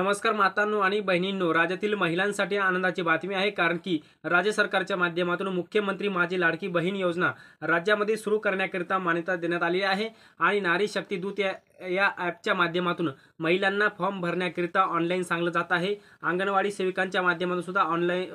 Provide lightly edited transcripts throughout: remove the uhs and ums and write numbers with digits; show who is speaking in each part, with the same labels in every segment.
Speaker 1: नमस्कार मातांनो आणि बहिणींनो, राज्यातील महिलांसाठी आनंदाची बातमी आहे, कारण की राज्य सरकारच्या माध्यमातून मुख्यमंत्री माझी लाडकी बहीण योजना राज्यामध्ये सुरू करण्याकरिता मान्यता देण्यात आली आहे। आणि नारी शक्ती दूत या ॲपच्या माध्यमातून महिलांना फॉर्म भरण्याकरिता ऑनलाईन सांगलं जात आहे। अंगणवाडी सेविकांच्या माध्यमातून सुद्धा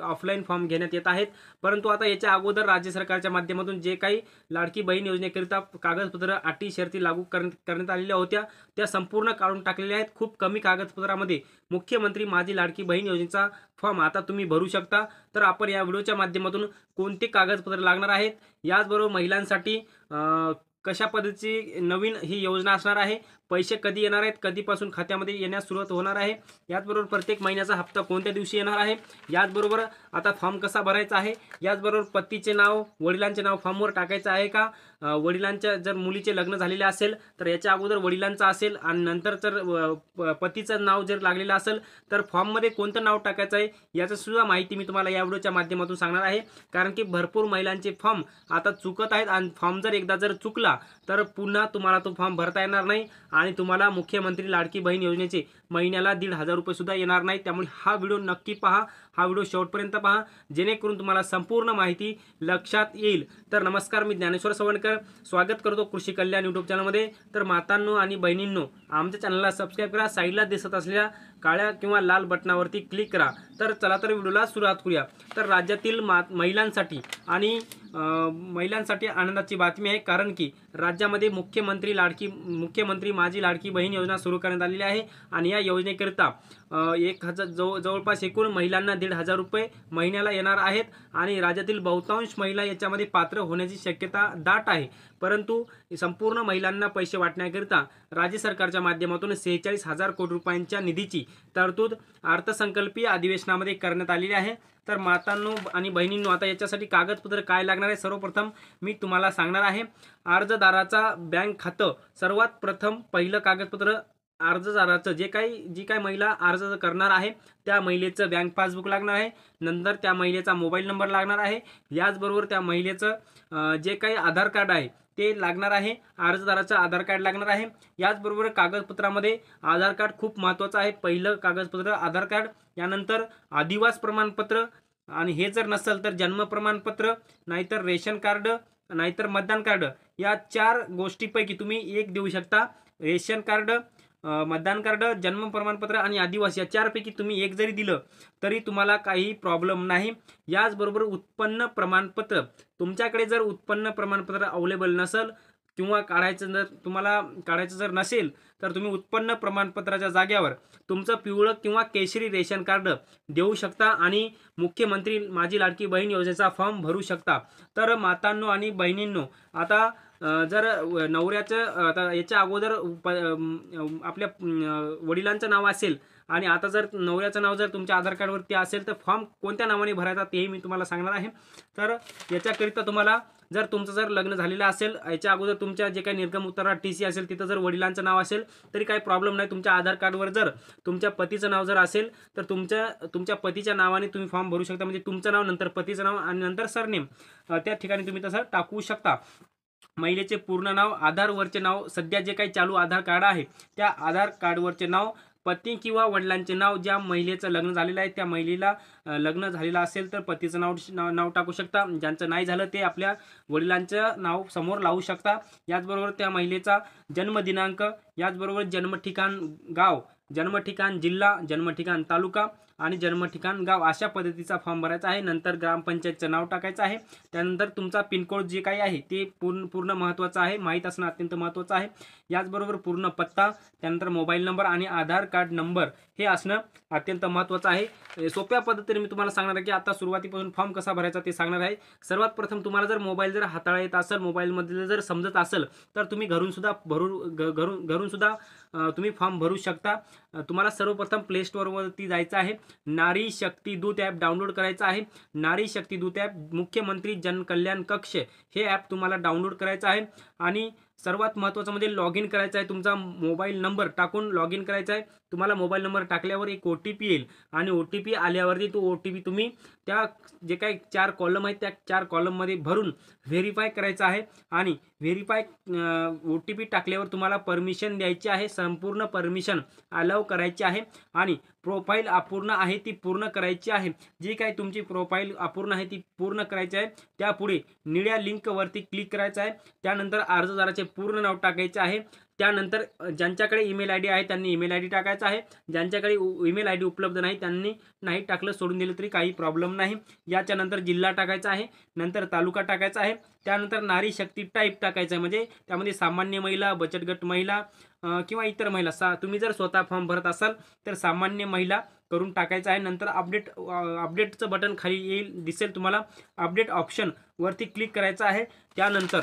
Speaker 1: ऑफलाईन फॉर्म घेण्यात येत आहेत। परंतु आता याच्या अगोदर राज्य सरकारच्या माध्यमातून जे काही लाडकी बहीण योजनेकरिता कागदपत्र अटी शर्ती लागू करण्यात आलेल्या होत्या त्या संपूर्ण काढून टाकलेल्या आहेत। खूप कमी कागदपत्रामध्ये मुख्यमंत्री माझी लाडकी बहीण योजनेचा फॉर्म आता तुम्ही भरू शकता। तर आपण या व्हिडिओच्या माध्यमातून कोणते कागदपत्र लागणार आहेत, याचबरोबर महिलांसाठी कशा पद्धतीची नवीन ही योजना असणार आहे, पैसे कधी येणार आहेत, कधीपासून खात्यामध्ये येण्यास सुरुवात होणार आहे, याचबरोबर प्रत्येक महिन्याचा हप्ता कोणत्या दिवशी येणार आहे, याचबरोबर आता फॉर्म कसा भरायचा आहे, याचबरोबर पतीचे नाव वडिलांचे नाव फॉर्मवर टाकायचं आहे का, वडिलांच्या जर मुलीचे लग्न झालेले असेल तर याच्या अगोदर वडिलांचं असेल आणि नंतर जर पतीचं नाव जर लागलेलं असेल तर फॉर्ममध्ये कोणतं नाव टाकायचं आहे याची सुद्धा माहिती मी तुम्हाला या व्हिडिओच्या माध्यमातून सांगणार आहे। कारण की भरपूर महिलांचे फॉर्म आता चुकत आहेत आणि फॉर्म जर एकदा जर चुकला तर पुन्हा तुम्हाला तो फॉर्म भरता येणार नाही आणि तुम्हाला मुख्यमंत्री लाडकी बहीण योजनेचे महिन्याला 1,500 रुपये सुद्धा येणार नाही। त्यामुळे हा व्हिडिओ नक्की पहा, हा व्हिडिओ शेवटपर्यंत पहा, जेणेकरून तुम्हाला संपूर्ण माहिती लक्षात येईल। तर नमस्कार, मी ज्ञानेश्वर सवणकर स्वागत करतो कृषी कल्याण यूट्यूब चॅनलमध्ये। तर मातांनो आणि बहिणींनो, आमच्या चॅनलला सबस्क्राइब करा, साईडला दिसत असलेल्या काळ्या किंवा लाल बटनावरती क्लिक करा। तर चला तर व्हिडिओला सुरुवात करूया। तर राज्यातील महिलांसाठी आनंदाची बातमी आहे, कारण की राज्यामध्ये मुख्यमंत्री माझी लाडकी बहीण योजना सुरू करण्यात आलेली आहे आणि या योजनेकरिता जवळपास एकूण महिलांना 1,500 रुपये महिन्याला येणार आहेत आणि राज्यातील बहुतांश महिला याच्यामध्ये पात्र होण्याची शक्यता दाट आहे। परंतु संपूर्ण महिलांना पैसे वाटण्याकरिता राज्य सरकारच्या माध्यमातून 46,000 कोटी रुपयांच्या निधीची तरतूद अर्थसंकल्पीय अधिवेशनामध्ये करण्यात आलेली आहे। तर मातांनो आणि बहिणींनो, आता याच्यासाठी कागदपत्र काय लागणार आहे सर्वप्रथम मी तुम्हाला सांगणार आहे। अर्जदाराचा बँक खातं, सर्वात प्रथम पहिलं कागदपत्र अर्जदाराचं जी काही महिला अर्ज करणार आहे त्या महिलेचं बँक पासबुक लागणार आहे। नंतर त्या महिलेचा मोबाईल नंबर लागणार आहे, याचबरोबर त्या महिलेचं जे काही आधार कार्ड आहे ते लागणार आहे, अर्जदाराचं आधार कार्ड लागणार आहे। याचबरोबर कागदपत्रामध्ये आधार कार्ड खूप महत्त्वाचं आहे। पहिलं कागदपत्र आधार कार्ड, यानंतर आदिवास प्रमाणपत्र आणि हे जर नसेल तर जन्म प्रमाणपत्र, नाहीतर रेशन कार्ड, नाहीतर मतदान कार्ड, या 4 गोष्टीपैकी तुम्ही एक देऊ शकता। रेशन कार्ड, मतदान कार्ड, जन्म प्रमाणपत्र आणि आदिवासी या 4 पैकी तुम्ही एक जरी दिलं तरी तुम्हाला काही प्रॉब्लेम नाही। याचबरोबर उत्पन्न प्रमाणपत्र, तुमच्याकडे जर उत्पन्न प्रमाणपत्र अवेलेबल नसेल किंवा तुम्हाला काढायचं जर नसेल तर तुम्ही उत्पन्न प्रमाणपत्राच्या जागेवर तुमचं पिवळं किंवा केशरी रेशन कार्ड देऊ शकता आणि मुख्यमंत्री माझी लाडकी बहीण योजनेचा फॉर्म भरू शकता। तर मातांनो आणि बहिणींनो, आता जर नवऱ्याचं आता याच्या अगोदर आपल्या वडिलांचं नाव असेल आणि आता जर नवऱ्याचं नाव जर तुमच्या आधार कार्डवरती असेल तर फॉर्म कोणत्या नावाने भरायचा तेही मी तुम्हाला सांगणार आहे। तर याच्याकरिता तुम्हाला जर तुमचं जर लग्न झालेलं असेल, याच्या अगोदर तुमच्या जे काही निर्गम उत्तरात TC असेल तिथं जर वडिलांचं नाव असेल तरी काही प्रॉब्लेम नाही। तुमच्या आधार कार्डवर जर तुमच्या पतीचं नाव जर असेल तर तुमच्या पतीच्या नावाने तुम्ही फॉर्म भरू शकता, म्हणजे तुमचं नाव नंतर पतीचं नाव आणि नंतर सरनेम त्या ठिकाणी तुम्ही तसं टाकू शकता। महिलेचे पूर्ण नाव, आधारवरचे नाव, सध्या जे काही चालू आधार कार्ड आहे त्या आधार कार्डवरचे नाव, पती किंवा वडिलांचे नाव, ज्या महिलेचं लग्न झालेलं आहे त्या महिलेला लग्न झालेलं असेल तर पतीचं नाव टाकू शकता, ज्यांचं नाही झालं ते आपल्या वडिलांचं नाव समोर लावू शकता। याचबरोबर त्या महिलेचा जन्मदिनांक, याचबरोबर जन्मठिकाण गाव, जन्मठिकाण जिल्हा, जन्मठिकाण तालुका आणि जन्मठिकाण गाव अशा पद्धतीचा फॉर्म भरायचा आहे। नंतर ग्रामपंचायतचं नाव टाकायचं आहे। त्यानंतर तुमचा पिनकोड जे काही आहे ते पूर्ण महत्त्वाचं आहे, माहीत असणं अत्यंत महत्त्वाचं आहे। याचबरोबर पूर्ण पत्ता, त्यानंतर मोबाईल नंबर आणि आधार कार्ड नंबर हे असणं अत्यंत महत्त्वाचं आहे। सोप्या पद्धतीने मी तुम्हाला सांगणार आहे की आता सुरुवातीपासून फॉर्म कसा भरायचा ते सांगणार आहे। सर्वात प्रथम तुम्हाला जर मोबाईल जर हाताळता येत असेल, मोबाईलमध्ये जर समजत असेल तर तुम्ही घरून सुद्धा तुम्ही फॉर्म भरू शकता। तुम्हाला सर्वप्रथम प्ले स्टोअरवरती जायचं आहे, नारी शक्ती दूत ॲप डाउनलोड करायचं आहे। नारी शक्ती दूत ॲप मुख्यमंत्री जनकल्याण कक्ष हे ॲप तुम्हाला डाउनलोड करायचं आहे आणि सर्वात महत्त्वाचं म्हणजे लॉग इन करायचं आहे। तुमचा मोबाईल नंबर टाकून लॉग इन करायचा आहे। तुम्हाला मोबाईल नंबर टाकल्यावर एक OTP येईल आणि OTP आल्यावरती तो OTP तुम्ही त्या जे काही 4 कॉलम आहेत त्या 4 कॉलममध्ये भरून व्हेरीफाय करायचं आहे आणि व्हेरीफाय OTP टाकल्यावर तुम्हाला परमिशन द्यायची आहे, संपूर्ण परमिशन अलाउ करायची आहे आणि प्रोफाईल अपूर्ण आहे ती पूर्ण करायची आहे. जी काही तुमची प्रोफाईल अपूर्ण आहे ती पूर्ण करायची आहे. त्यापुढे निळ्या लिंकवरती क्लिक करायचं आहे. त्यानंतर अर्जदाराचे पूर्ण नाव टाकायचे आहे. त्यानंतर ज्यांच्याकडे ईमेल आय डी आहे त्यांनी ईमेल आय डी टाकायचा आहे. ज्यांच्याकडे ईमेल आय डी उपलब्ध नाही त्यांनी नाही टाकलं, सोडून दिलं तरी काही प्रॉब्लेम नाही. याच्यानंतर जिल्हा टाकायचा आहे, नंतर तालुका टाकायचा आहे. त्यानंतर नारी शक्ती टाईप टाकायचं आहे, म्हणजे त्यामध्ये सामान्य महिला, बचत गट महिला किंवा इतर महिला तुम्ही जर स्वतः फॉर्म भरत असाल तर सामान्य महिला करून टाकायचं आहे. नंतर अपडेटचं बटन खाली येईल, दिसेल तुम्हाला. अपडेट ऑप्शन वरती क्लिक करायचं आहे. त्यानंतर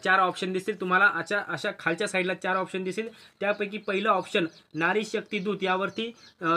Speaker 1: 4 ऑप्शन दिसतील तुम्हाला. अशा खालच्या साईडला 4 ऑप्शन दिसतील. त्यापैकी पहिलं ऑप्शन नारी शक्ती दूत यावरती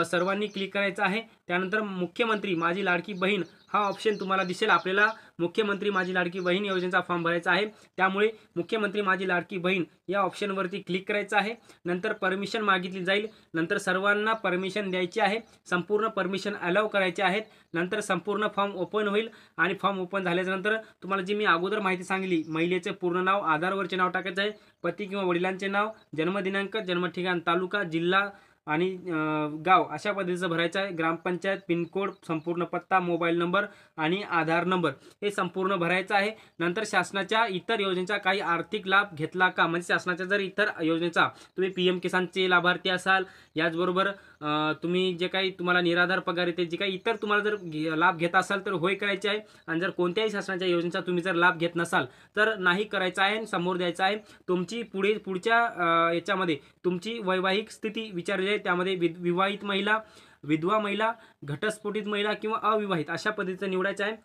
Speaker 1: सर्वांनी क्लिक करायचं आहे. त्यानंतर मुख्यमंत्री माझी लाडकी बहीण हा ऑप्शन तुम्हाला दिसेल. आपल्याला मुख्यमंत्री माझी लाडकी बहीण योजनेचा फॉर्म भरायचा आहे, त्यामुळे मुख्यमंत्री माझी लाडकी बहीण या ऑप्शनवरती क्लिक करायचं आहे. नंतर परमिशन मागितली जाईल. नंतर सर्वांना परमिशन द्यायची आहे. संपूर्ण परमिशन अलाव करायचे आहेत. नंतर संपूर्ण फॉर्म ओपन होईल आणि फॉर्म ओपन झाल्यानंतर तुम्हाला जी मी अगोदर माहिती सांगितली, महिलेचे पूर्ण नाव, आधारवरचे नाव टाकायचं आहे, पती किंवा वडिलांचे नाव, जन्मदिनांक, जन्मठिकाण, तालुका, जिल्हा आणि गाव अशा पद्धतीचं भरायचं आहे. ग्रामपंचायत, पिनकोड, संपूर्ण पत्ता, मोबाईल नंबर आणि आधार नंबर हे संपूर्ण भरायचं आहे. नंतर शासनाच्या इतर योजनेचा काही आर्थिक लाभ घेतला का, म्हणजे शासनाच्या जर इतर योजनेचा तुम्ही PM किसानचे लाभार्थी असाल, याचबरोबर तुम्ही जे काही तुम्हाला निराधार पगार येते, जे काही इतर तुम्हाला जर लाभ घेत असाल तर होय करायचे आहे. आणि जर कोणत्याही शासनाच्या योजनेचा तुम्ही जर लाभ घेत नसाल तर नाही करायचा आहे, समोर द्यायचा आहे. तुमची पुढच्या याच्यामध्ये तुमची वैवाहिक स्थिती विचारली आहे. त्यामध्ये विवाहित महिला, विधवा महिला, घटस्फोटित महिला किंवा अविवाहित अशा पद्धतीचं निवडायचं आहे.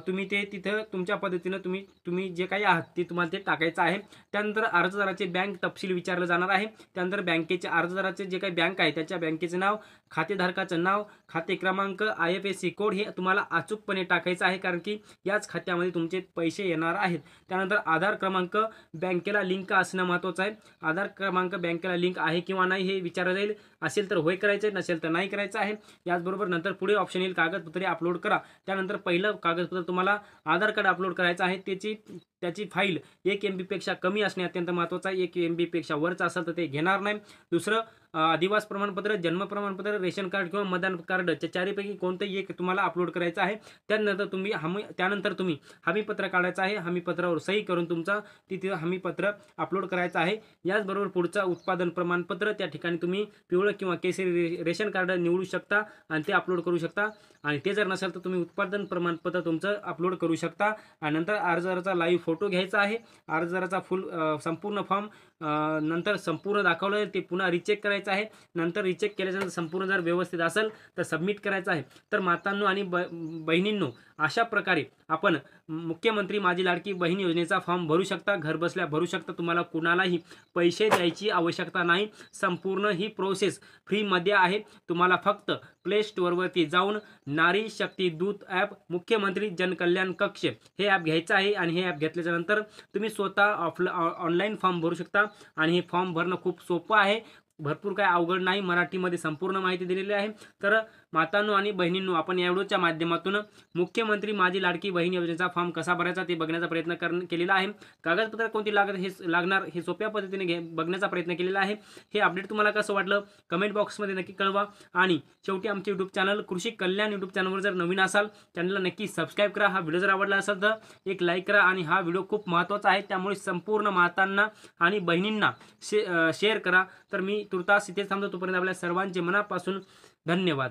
Speaker 1: तुम्ही ते तिथं तुमच्या पद्धतीनं तुम्ही जे काही आहात ते तुम्हाला ते टाकायचं आहे. त्यानंतर अर्जदाराचे बँक तपशील विचारलं जाणार आहे. त्यानंतर बँकेचे, अर्जदाराचे जे काही बँक आहे त्याच्या बँकेचे नाव, खातेधारकाचं नाव, खाते क्रमांक, IFSC कोड हे तुम्हाला अचूकपणे टाकायचं आहे, कारण की याच खात्यामध्ये तुमचे पैसे येणार आहेत. त्यानंतर आधार क्रमांक बँकेला लिंक असणं महत्त्वाचं आहे. आधार क्रमांक बँकेला लिंक आहे किंवा नाही हे विचारलं जाईल. असेल तर होय करायचं आहे, नसेल तर नाही करायचं आहे. याचबरोबर नंतर पुढे ऑप्शन येईल कागदपत्रे अपलोड करा. त्यानंतर पहिलं कागदपत्र तुम्हाला आधार कार्ड अपलोड करायचं आहे. त्याची फाईल 1 MB पेक्षा कमी असणे अत्यंत महत्त्वाचं आहे. 1 MB पेक्षा वरच असेल तर ते घेणार नाही. दुसरं अधिवास प्रमाणपत्र, जन्म प्रमाणपत्र, रेशन कार्ड किंवा मतदान कार्डच्या चारीपैकी कोणतंही एक तुम्हाला अपलोड करायचं आहे. त्यानंतर तुम्ही हमीपत्र काढायचं आहे. हमीपत्रावर सही करून तुमचा तिथे हमीपत्र अपलोड करायचं आहे. याचबरोबर पुढचा उत्पादन प्रमाणपत्र, त्या ठिकाणी तुम्ही पिवळं किंवा केसरी रेशन कार्ड निवडू शकता आणि ते अपलोड करू शकता. आणि ते जर नसेल तर तुम्ही उत्पादन प्रमाणपत्र तुमचं अपलोड करू शकता. आणि नंतर अर्जदाराचा लाईव्ह फोटो घ्यायचा आहे. अर्जदाराचा संपूर्ण फॉर्म नंतर संपूर्ण दाखवलं ते पुन्हा रिचेक करायचं आहे. नंतर रिचेक केल्यानंतर संपूर्ण जर व्यवस्थित असेल तर सबमिट करायचं आहे. तर मातांनो आणि बहिणींनो, अशा प्रकारे आपण मुख्यमंत्री माझी लाडकी बहीण योजनेचा फॉर्म भरू शकता, घर बसल्या भरू शकता. तुम्हाला कुणालाही पैसे द्यायची आवश्यकता नाही. संपूर्ण ही प्रोसेस फ्रीमध्ये आहे. तुम्हाला फक्त प्ले स्टोअरवरती जाऊन नारी शक्ती दूत ॲप, मुख्यमंत्री जनकल्याण कक्ष हे ॲप घ्यायचं आहे. आणि हे ॲप घेतल्याच्यानंतर तुम्ही स्वतः ऑनलाईन फॉर्म भरू शकता. आणि हे फॉर्म भरणं खूप सोपं आहे, भरपूर काय अवघड नाही. मराठीमध्ये संपूर्ण माहिती दिलेली आहे. तर मातांनो आणि बहिणींनो, आपण या व्हिडिओच्या माध्यमातून मुख्यमंत्री माझी लाडकी बहीण योजनेचा फॉर्म कसा भरायचा ते बघण्याचा प्रयत्न केलेला आहे. कागदपत्र कोणती लागणार हे सोप्या पद्धतीने बघण्याचा प्रयत्न केलेला आहे. हे अपडेट तुम्हाला कसं वाटलं कमेंट बॉक्समध्ये नक्की कळवा. आणि शेवटी आमचे यूट्यूब चॅनल कृषी कल्याण यूट्यूब चॅनलवर जर नवीन असाल चॅनलला नक्की सबस्क्राईब करा. हा व्हिडिओ जर आवडला असेल तर एक लाईक करा. आणि हा व्हिडिओ खूप महत्त्वाचा आहे, त्यामुळे संपूर्ण मातांना आणि बहिणींना शेअर करा. तर मी तुर्तास इथेच थांबतो. तोपर्यंत आपल्या सर्वांचे मनापासून धन्यवाद.